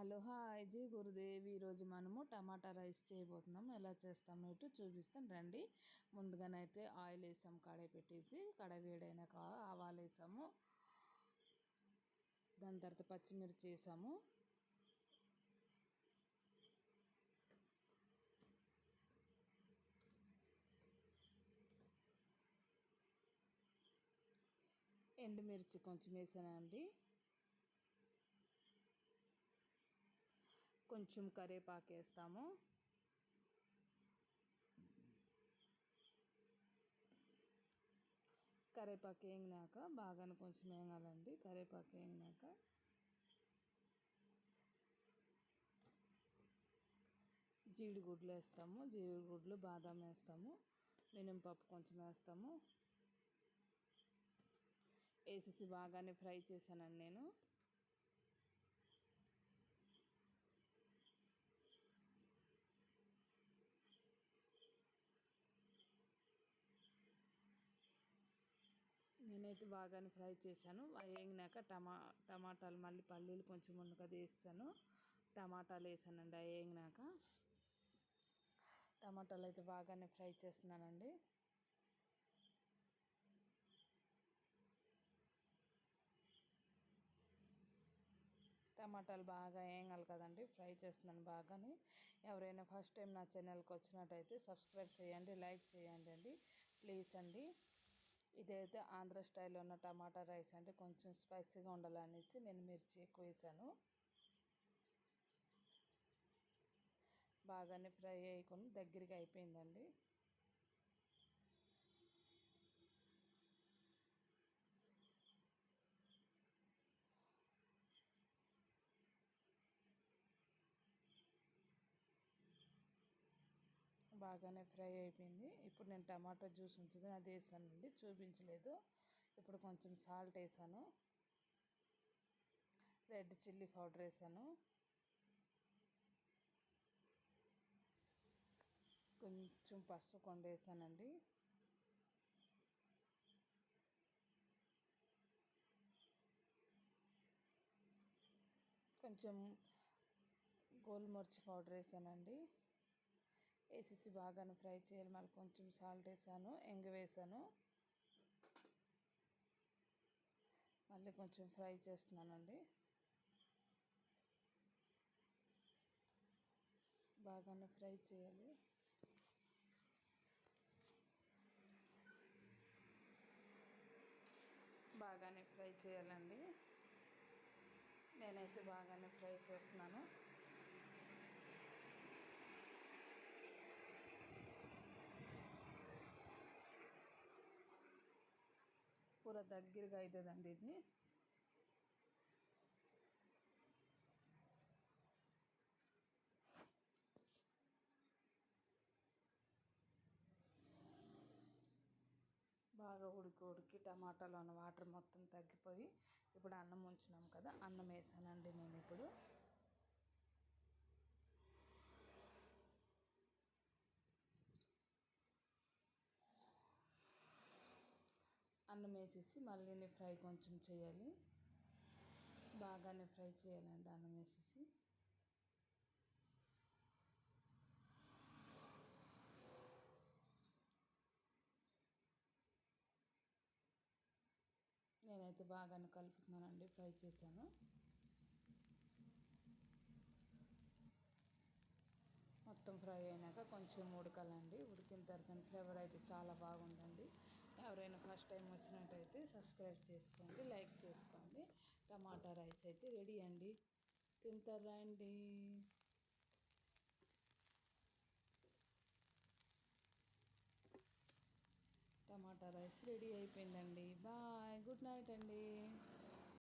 Hello hi G Gurudev. ఈరోజు మనము టమాటా rice చేయబోతున్నాం. ఎలా చేస్తామో ఇటు చూపిస్తాను రండి. ముందుగానైతే ఆయిల్ వేసాము, కడాయి పెట్టేసి కడాయి వేడైనాక ఆవాలు వేసాము. దాని తర్వాత పచ్చిమిర్చి వేసాము. ఎండుమిర్చి కొంచెం వేసానండి. కొంచెం కరివేపాకు వేస్తాము. కరివేపాకు వేగినాక బాగా కొంచెం వేగాలండి. కరివేపాకు వేగినాక జీడిగుడ్లు వేస్తాము. జీడిగుడ్లు బాదం వేస్తాము. మినపప్పు కొంచెం వేస్తాము. వేసేసి బాగానే ఫ్రై చేశానండి నేను. నేనైతే బాగానే ఫ్రై చేశాను. వేగినాక టమాటాలు మళ్ళీ పల్లీలు కొంచెం ముందుగా వేసాను. టమాటాలు వేసానండి. అవి వేగినాక టమాటాలు అయితే బాగానే ఫ్రై చేస్తున్నానండి. టమాటాలు బాగా వేగాలి కదండి. ఫ్రై చేస్తున్నాను బాగానే. ఎవరైనా ఫస్ట్ టైం నా ఛానల్కి వచ్చినట్టయితే సబ్స్క్రైబ్ చేయండి, లైక్ చేయండి అండి ప్లీజ్ అండి. ఇదైతే ఆంధ్ర స్టైల్లో ఉన్న టమాటా రైస్ అంటే కొంచెం స్పైసీగా ఉండాలనేసి నేను మిర్చి ఎక్కువ వేసాను. బాగానే ఫ్రై అయ్యి దగ్గరికి అయిపోయిందండి. బాగానే ఫ్రై అయిపోయింది. ఇప్పుడు నేను టమాటా జ్యూస్ ఉంటుంది అది వేసానండి, చూపించలేదు. ఇప్పుడు కొంచెం సాల్ట్ వేసాను. రెడ్ చిల్లీ పౌడర్ వేసాను. కొంచెం పసుపు కొండ వేసానండి. కొంచెం గోల్మర్చి పౌడర్ వేసానండి. వేసేసి బాగానే ఫ్రై చేయాలి. మళ్ళీ కొంచెం సాల్ట్ వేసాను, ఎంగు వేసాను. మళ్ళీ కొంచెం ఫ్రై చేస్తున్నానండి. బాగానే ఫ్రై చేయాలి. బాగానే ఫ్రై చేయాలండి. నేనైతే బాగానే ఫ్రై చేస్తున్నాను. పూర దగ్గరగా అవుతుందండి ఇది. బాగా ఉడికి టమాటాలో ఉన్న వాటర్ మొత్తం తగ్గిపోయి ఇప్పుడు అన్నం ఉంచినాం కదా, అన్నం వేసానండి నేను. ఇప్పుడు అన్నం వేసేసి మళ్ళీ ఫ్రై కొంచెం చేయాలి. బాగానే ఫ్రై చేయాలండి అన్నం వేసేసి. నేనైతే బాగానే కలుపుతున్నానండి, ఫ్రై చేశాను. మొత్తం ఫ్రై అయినాక కొంచెం ఉడకాలండి. ఉడికిన తర్వాత ఫ్లేవర్ అయితే చాలా బాగుందండి. ఎవరైనా ఫస్ట్ టైం వచ్చినట్టయితే సబ్స్క్రైబ్ చేసుకోండి, లైక్ చేసుకోండి. టమాటా రైస్ అయితే రెడీ అండి. తింటారా అండి? టమాటా రైస్ రెడీ అయిపోయిందండి. బాయ్, గుడ్ నైట్ అండి.